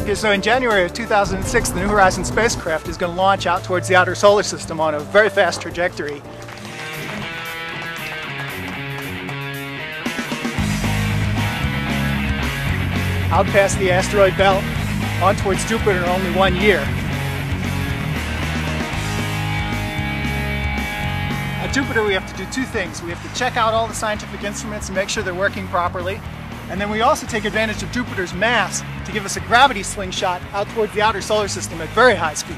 Okay, so in January of 2006, the New Horizons spacecraft is going to launch out towards the outer solar system on a very fast trajectory. Out past the asteroid belt, on towards Jupiter in only 1 year. At Jupiter we have to do two things. We have to check out all the scientific instruments and make sure they're working properly. And then we also take advantage of Jupiter's mass to give us a gravity slingshot out towards the outer solar system at very high speed.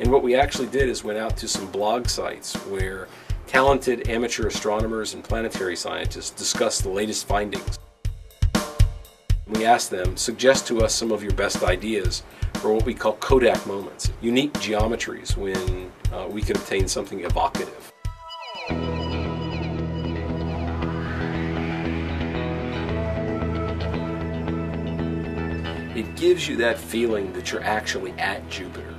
And what we actually did is went out to some blog sites where talented amateur astronomers and planetary scientists discussed the latest findings. We asked them, suggest to us some of your best ideas for what we call Kodak moments, unique geometries when we could obtain something evocative. It gives you that feeling that you're actually at Jupiter,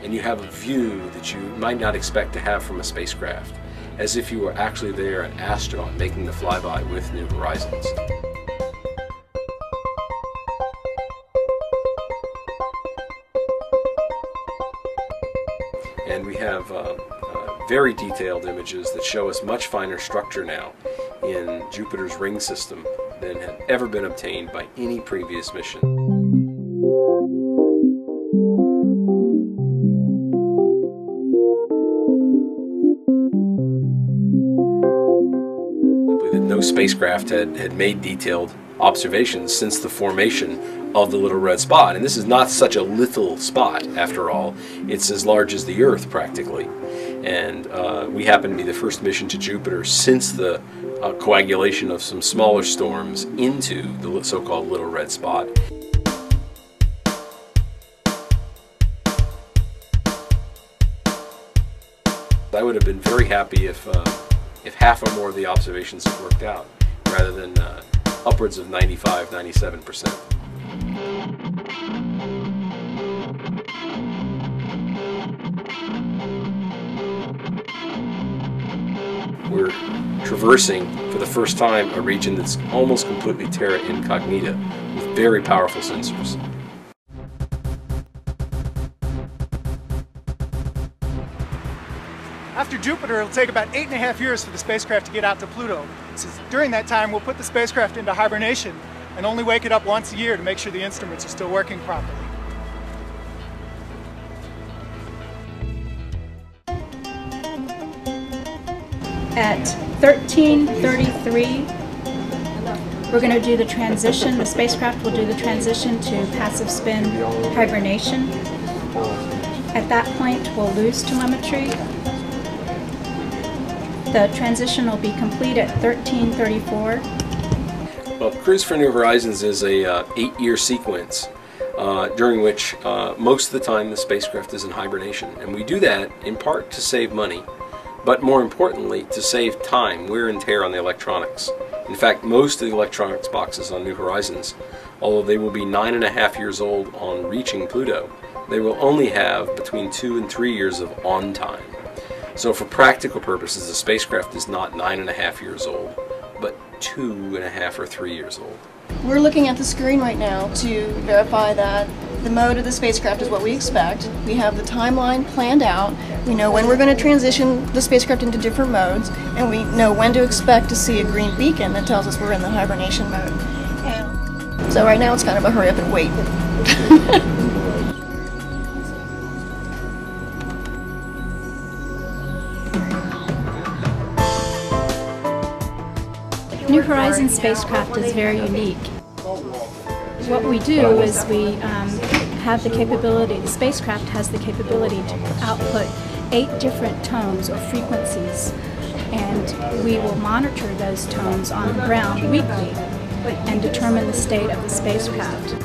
and you have a view that you might not expect to have from a spacecraft, as if you were actually there, an astronaut making the flyby with New Horizons. And we have very detailed images that show us much finer structure now in Jupiter's ring system than had ever been obtained by any previous mission. No spacecraft had made detailed observations since the formation of the little red spot. And this is not such a little spot, after all. It's as large as the Earth, practically. And we happen to be the first mission to Jupiter since the coagulation of some smaller storms into the so-called little red spot. I would have been very happy if half or more of the observations had worked out, rather than upwards of 95, 97%. We're traversing, for the first time, a region that's almost completely terra incognita, with very powerful sensors. After Jupiter, it'll take about 8.5 years for the spacecraft to get out to Pluto. So during that time, we'll put the spacecraft into hibernation and only wake it up once a year to make sure the instruments are still working properly. At 13:33, we're going to do the transition. The spacecraft will do the transition to passive spin hibernation. At that point, we'll lose telemetry. The transition will be complete at 13:34. Well, Cruise for New Horizons is a 8-year sequence during which most of the time the spacecraft is in hibernation. And we do that in part to save money, but more importantly to save time, wear and tear on the electronics. In fact, most of the electronics boxes on New Horizons, although they will be 9.5 years old on reaching Pluto, they will only have between 2 and 3 years of on time. So for practical purposes, the spacecraft is not 9.5 years old, but 2.5 or 3 years old. We're looking at the screen right now to verify that the mode of the spacecraft is what we expect. We have the timeline planned out. We know when we're going to transition the spacecraft into different modes, and we know when to expect to see a green beacon that tells us we're in the hibernation mode. And so right now it's kind of a hurry up and wait. New Horizons spacecraft is very unique. What we do is we have the capability, the spacecraft has the capability to output 8 different tones or frequencies, and we will monitor those tones on the ground weekly and determine the state of the spacecraft.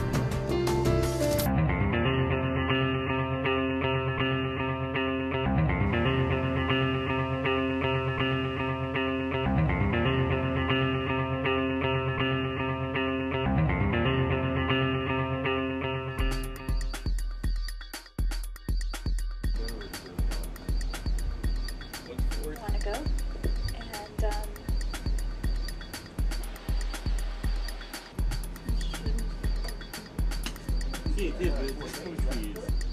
对对对，